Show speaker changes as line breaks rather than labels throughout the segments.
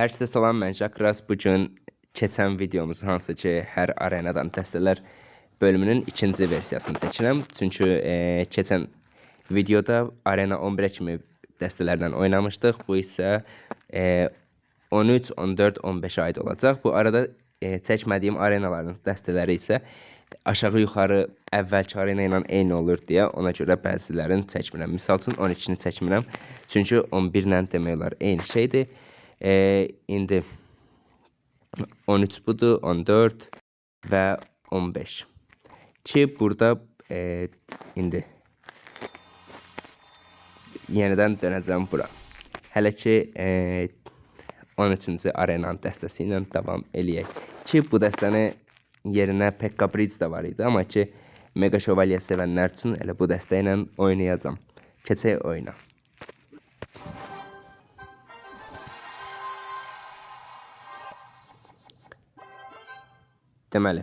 Herkese salam, mən Jakras. Bugün keçən videomuz hansı ki, hər arenadan dəstələr bölümünün ikinci versiyasını çəkirəm. Çünki keçən videoda arena 11 kimi dəstələrdən oynamışdıq. Bu isə 13, 14, 15 aid olacaq. Bu arada çəkmədiyim arenaların dəstələri isə aşağı-yuxarı əvvəlki arena ilə eyni olur deyə ona görə bəzilərini çəkmirəm. Misal üçün 12-ni çəkmirəm. Çünki 11 ilə demək olar eyni şeydir. İndi 13 budur, 14 və 15 ki burada indi yenidən dönəcəm bura. Hələ ki 13-cü arenanın dəstəsi ilə davam eləyək ki bu dəstəni yerinə Pekka Bridge də var idi, amma ki Mega Şövalye sevənlər üçün elə bu dəstə ilə oynayacağam. Keçək oyuna. Deməli,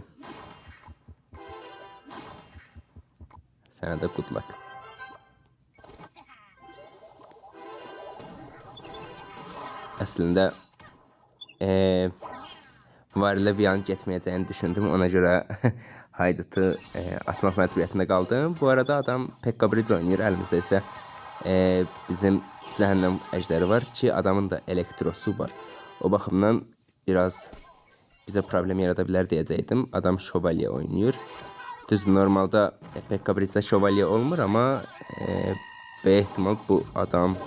sənə də good luck. Əslində, varilə bir an getməyəcəyini düşündüm, ona görə haydutu atmaq məcburiyyətində qaldım. Bu arada adam Pekka Bridge oynayır, əlimizdə isə bizim cəhənnəm əjdəri var ki, adamın da elektrosu var. O baxımdan biraz bizə problem yarada bilər deyəcəkdim. Adam şövalye oynayır. Düz normalda Pekka Bridge'də şövalye olmur, amma böyük ehtimal bu adam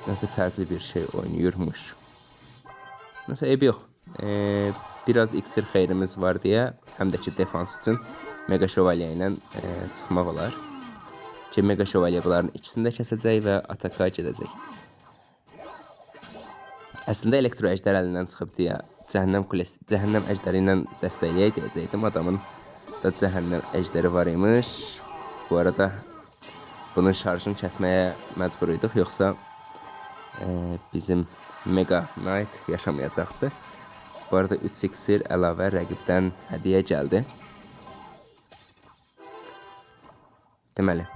nəsə fərqli bir şey oynayırmış. Nəsə eybi yox. Biraz iksir xeyrimiz var deyə, həm də ki defans üçün Mega Şövalye ilə çıxmaq olar. Ki Mega Şövalye bunların ikisini də kəsəcək və ataka gedəcək. Əslində elektro əjdər əlindən çıxıb deyə cəhənnəm əjdəri ilə dəstəkləyək deyəcəkdim. Adamın da cəhənnəm əjdəri var imiş. Bu arada bunun şarjını kəsməyə məcbur idik, yoxsa bizim Mega Knight yaşamayacaqdı. Bu arada 3 iksir əlavə rəqibdən hədiyyə gəldi. Deməli,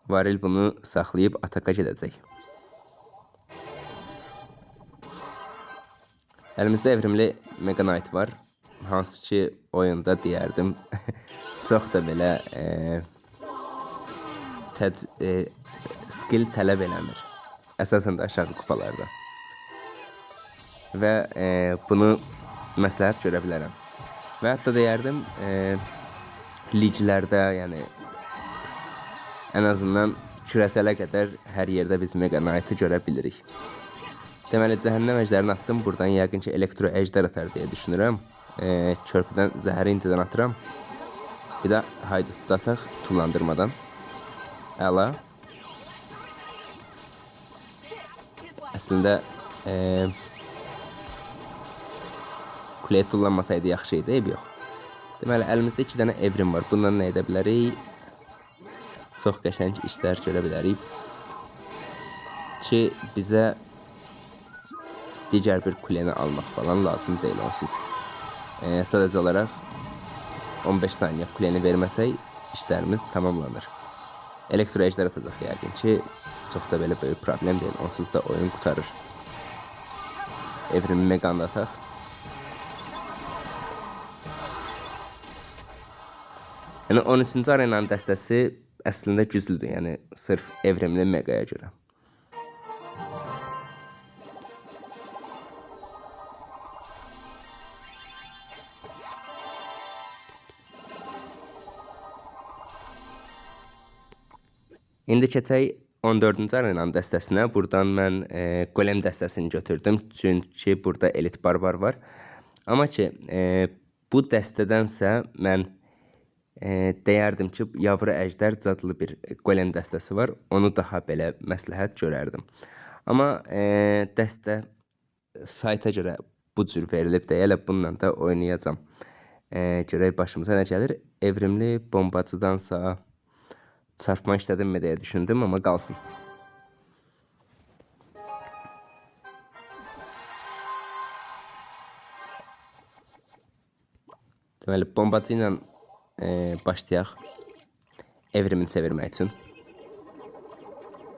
varil bunu saxlayıb ataka gedəcək. Əlimizdə evrimli Mega Knight var. Hansı ki oyunda deyərdim çox da belə skill tələb eləmir. Əsasən də aşağı kupalarda. Və bunu məsləhət görə bilərəm. Və hətta deyərdim liglərdə, yəni ən azından kürəsələ qədər hər yerdə biz Mega Knight'ı görə bilirik. Deməli, cəhənnəm əjdərini attım. Buradan yəqin ki elektro əjdər atar deyə düşünürəm. Körpüdən zəhəri intidən atıram. Bir də haydut ataq tullandırmadan. Əla. Əslində kuleyə tullanmasaydı yaxşı idi, eybi yox. Deməli, əlimizdə 2 dənə evrim var. Bundan nə edə bilərik? Çox qəşəng işlər görə bilərik ki bizə digər bir kuleni almaq falan lazım deyil onsuz. Sadəcə olaraq 15 saniyə kuleni verməsək işlərimiz tamamlanır. Elektro əjdər atacaq yəqin ki çox da belə böyük problem deyil. Onsuz da oyun qutarır. Evrimi Megan'da ataq. Yəni 13-cü arenanın dəstəsi əslində güclüdür, yəni sırf evrimli Mega'ya görə. İndi keçək 14-cü arenanın dəstəsinə. Buradan mən Golem dəstəsini götürdüm, çünki burada elit barbar var. Amma ki bu dəstədənsə mən deyərdim ki yavru əjdər cadlı bir golem dəstəsi var. Onu daha belə məsləhət görərdim. Amma dəstə sayta görə bu cür verilib deyə elə bununla da oynayacağam. Görək başımıza nə gəlir. Evrimli bombacıdansa çarpma işlədim mi deyə düşündüm, amma qalsın. Deməli, bombacı ilə başlayaq. evrimini çevirmək üçün.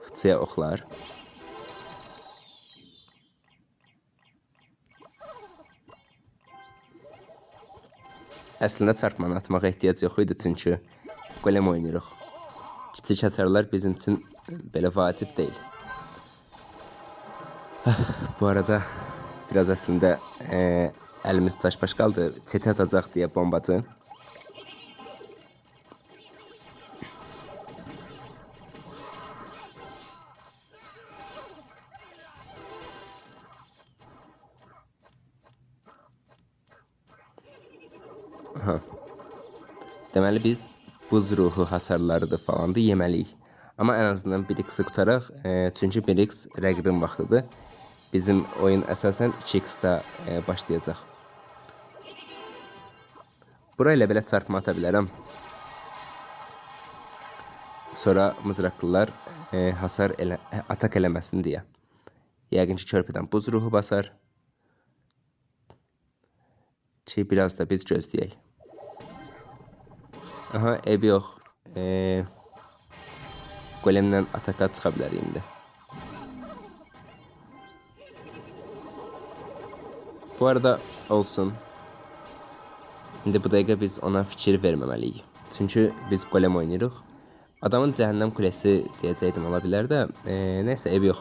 Fıçıya oxlar. Əslində çarpmanı atmağa ehtiyac yox idi, çünki golem oynayırıq. Kiçik hasarlar bizim üçün belə vacib deyil. Bu arada biraz əslində əlimiz çaş-baş qaldı. Çete atacaq deyə bombacı. Aha. Deməli biz buz ruhu hasarlarıdır falandı yeməliyik. Amma ən azından 1x qutaraq, çünki 1x rəqibin vaxtıdır. Bizim oyun əsasən 2x-da başlayacaq. Burayla belə çarpma ata bilərəm. Sonra mızraqlılar hasar atak eləməsin deyə. Yəqin ki körpüdən buz ruhu basar. Ki biraz da biz gözləyək. Aha, ev yox. Golemlə ataka çıxa bilər indi. Bu arada olsun. İndi bu dəqiqə biz ona fikir verməməliyik. Çünki biz golem oynayırıq. Adamın cəhənnəm kulesi deyəcəkdim ola bilər də. Neysə ev yox.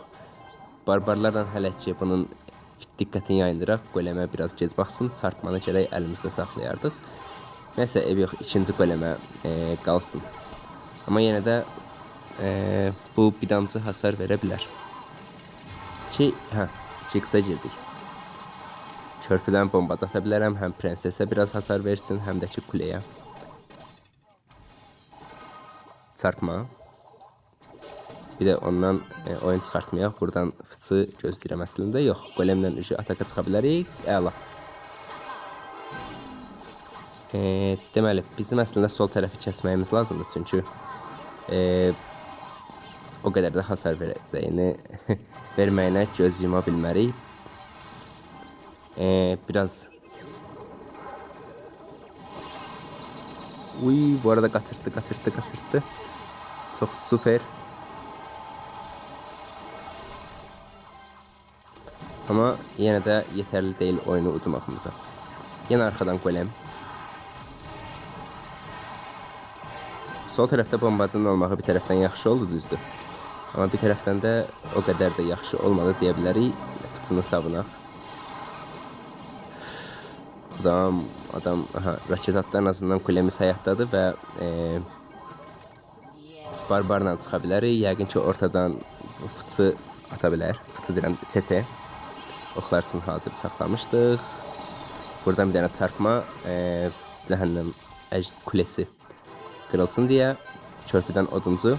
Barbarlarla hələ ki bunun diqqətini yayındıraq. Golemə biraz gec baxsın. Çarpmanı gərək əlimizdə saxlayardıq. Neysə ev yox. İkinci golemə qalsın. Amma yenə də bu bidamcı hasar verə bilər. Ki, 2x-a girdik. Körpüdən bombacı ata bilərəm. Həm prensesə biraz hasar versin, həm də ki kuleyə. Çarpma. Bir də ondan oyun çıxartmayaq. Buradan fıçı gözləyirəm əslində. Yox, golemlə ataka çıxa bilərik. Əla. Deməli, bizim əslində sol tərəfi kəsməyimiz lazımdır. Çünki o qədər də hasar verəcəyini verməyinə göz yuma bilmərik. Biraz bu arada kaçırttı. Çok süper. Ama yine de yeterli değil oyunu udumağımıza. Yine arkadan golem. Sol tərəfdə bombacının olmağı bir tərəfdən yaxşı oldu, düzdür. Amma bir tərəfdən də o qədər də yaxşı olmadı deyə bilərik. Fıçını savunaq. Adam raket attı, en azından kulemiz həyatdadır və barbarla çıxa bilərik. Yəqin ki ortadan fıçı ata bilər. Fıçı deyirəm, çete. Oxlar üçün hazır saxlamışdıq. Buradan bir dənə çarpma cəhənnəm kulesi qırılsın deyə. Körpüdən oduncu.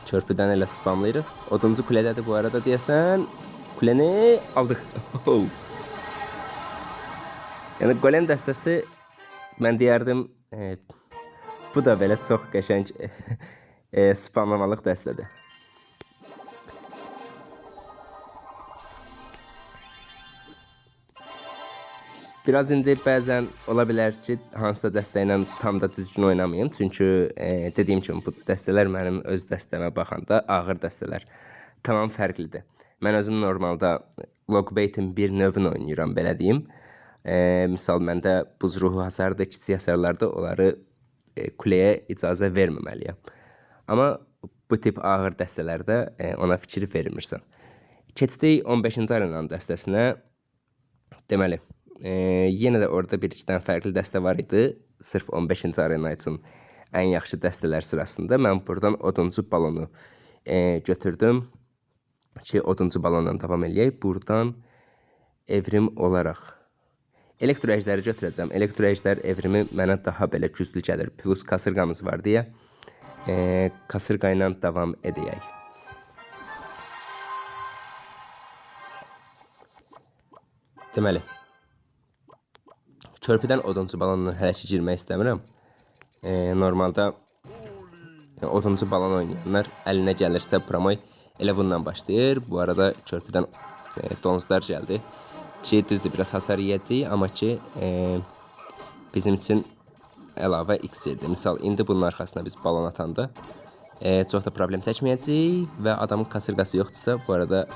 Körpüdən elə spamlayırıq. Oduncu kuledədir bu arada deyəsən. Kuleni aldık. Yani golem dəstəsi mən deyərdim bu da belə çox qəşəng spamlamalıq dəstədir. Biraz indi bəzən ola bilər ki, hansısa dəstə ilə tam da düzgün oynamayım. Çünki dediyim kimi bu dəstələr mənim öz dəstəmə baxanda ağır dəstələr. Tamam fərqlidir. Mən özüm normalda Logbaitin bir növünü oynayıram, belə deyim. Misal məndə buz ruhu hasarda, kiçik hasarlarda onları kuleyə icazə verməməliyəm. Amma bu tip ağır dəstələrdə ona fikir vermirsən. Keçdik 15-ci arenanın dəstəsinə. Deməli, yenə də orada bir-iki dənə fərqli dəstə var idi. Sırf 15-ci arena üçün ən yaxşı dəstələr sırasında mən buradan oduncu balonu götürdüm. Ki oduncu balonla davam eləyək. Buradan evrim olaraq elektro əjdəri götürəcəm. Elektro əjdər evrimi mənə daha belə güclü gəlir. Plus kasırgamız var deyə kasırga ilə davam edək. Deməli, körpüdən oduncu balonla hələ ki girmək istəmirəm. Normalda oduncu balon oynayanlar əlinə gəlirsə promoy elə bundan başlayır. Bu arada körpüdən donuzlar gəldi. Ki düzdür, biraz hasar yiyəcək, amma ki bizim üçün əlavə iksirdir. Misal, indi bunun arxasına biz balon atanda çox da problem çəkməyəcəyik və adamın kasırqası yoxdursa, bu arada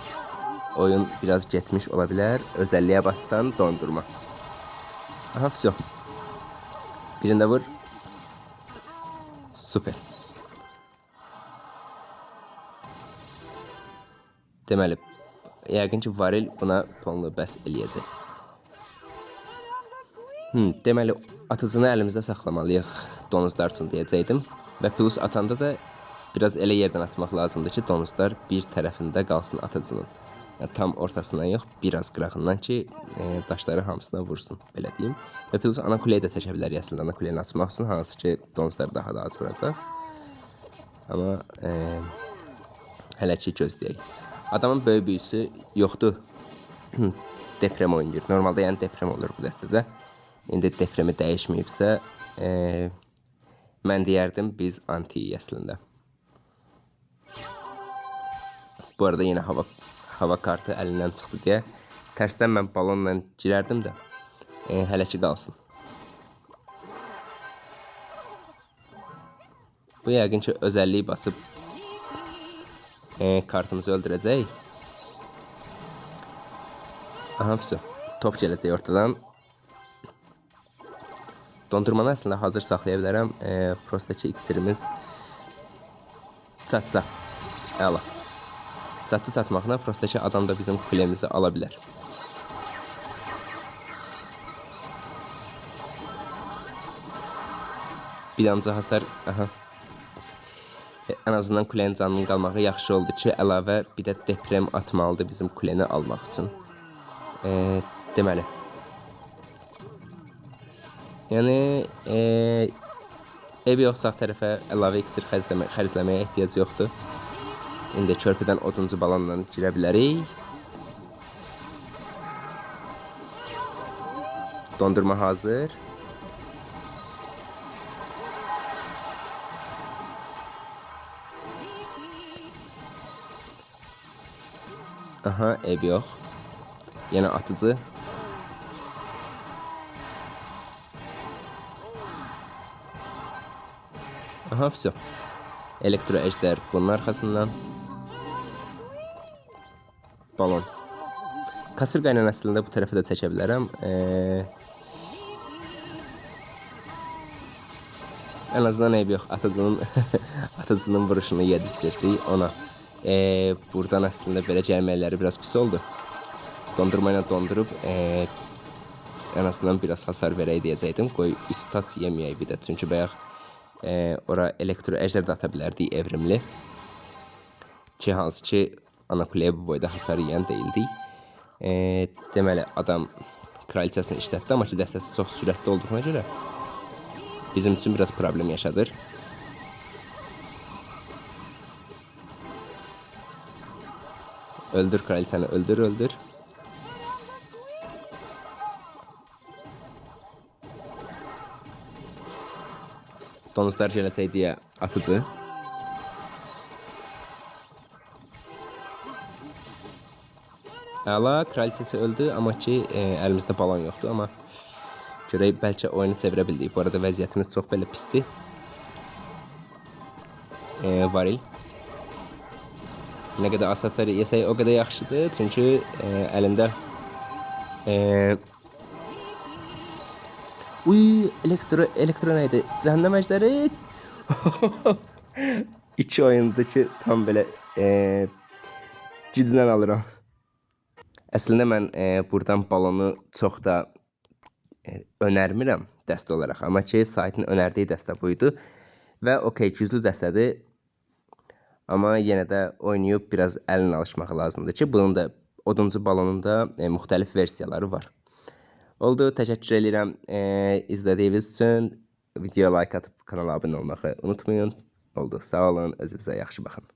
oyun biraz getmiş ola bilər. Özəlliyə bassan dondurma. Aha, vəsə. Birində vur. Super. Deməli, yəqin ki, varil buna tonlu bəs eləyəcək. Deməli, atıcını əlimizdə saxlamalıyıq donuzlar üçün deyəcəkdim. Və plus atanda da biraz elə yerdən atmaq lazımdır ki, donuzlar bir tərəfində qalsın atıcının. Yəni, tam ortasından yox, biraz qırağından ki, daşları hamısına vursun, belə deyim. Və plus ana kuleyi də çəkə bilərik əslində, ana kuleyini açmaq üçün, hansı ki, donuzlar daha da az vuracaq. Amma hələ ki, gözləyək. Adamın böyük büyüsü yoxdur. Deprem oynayır. Normalda yəni deprem olur bu dəstədə. İndi depremi dəyişməyibsə, mən deyərdim biz anti-yik əslində. Bu arada yenə hava kartı əlindən çıxdı deyə tərsdən mən balonla girərdim də, hələ ki qalsın. Bu yəqin ki özəlliyi basıb kartımızı öldürəcək. Aha, vəsə. Top gələcək ortadan. Dondurmanı əslində hazır saxlaya bilərəm. Prosta ki iksirimiz çatsa. Əla. Çatdı çatmaqla prosta ki adam da bizim kulemizi ala bilər. Bir damcı hasar. Aha. En azından kulenin canının qalmağı yaxşı oldu ki, əlavə bir də deprem atmalıdır bizim kuleni almaq üçün. Deməli. Yəni, ev yox sağ tərəfə əlavə iksir xərcləməyə ehtiyac yoxdur. İndi körpüdən oduncu balonla girə bilərik. Dondurma hazır. Aha, ev yox. Yenə atıcı. Aha, vəsə. Elektro əjdər bunun arxasından. Balon. Kasırqa ilə əslində bu tərəfə də çəkə bilərəm. En azından ev yox. Atıcının vuruşunu yedizdirdik ona. Buradan əslində belə gəlməkləri biraz pis oldu. Dondurma ilə dondurub en azından biraz hasar verək deyəcəkdim. Qoy 3 taç yeməyək bir də. Çünki bayaq ora elektro əjdər də ata bilərdik evrimli. Ki hansı ki ana kuleye bu boyda hasar yiyən deyildik. Deməli adam kraliçəsini işlətdi, amma ki dəstəsi çox sürətli olduğuna görə bizim üçün biraz problem yaşadır. Öldür kraliçəni, öldür. Donuzlar gələcək deyə atıcı. Əla, kraliçəsi öldü, amma ki əlimizdə balon yoxdur, amma görək bəlkə oyunu çevirə bildik. Bu arada vəziyyətimiz çox belə pisdir. Varil. Nə qədər az hasar yesək o qədər yaxşıdır, çünki əlində elektro nə idi? Cəhənnəm əjdəri. 2 oyundur ki tam belə güclə alıram. Əslində mən buradan balonu çox da önərmirəm dəstə olaraq. Amma ki saytın önərdiyi dəstə buydu. Və okey, güclü dəstədir. Amma yenə də oynayıb biraz əlin alışmaq lazımdır ki, bunun da oduncu balonun da müxtəlif versiyaları var. Oldu, təşəkkür edirəm izlədiyiniz üçün. Videoya like atıb kanala abunə olmağı unutmayın. Oldu, sağ olun, özünüzə yaxşı baxın.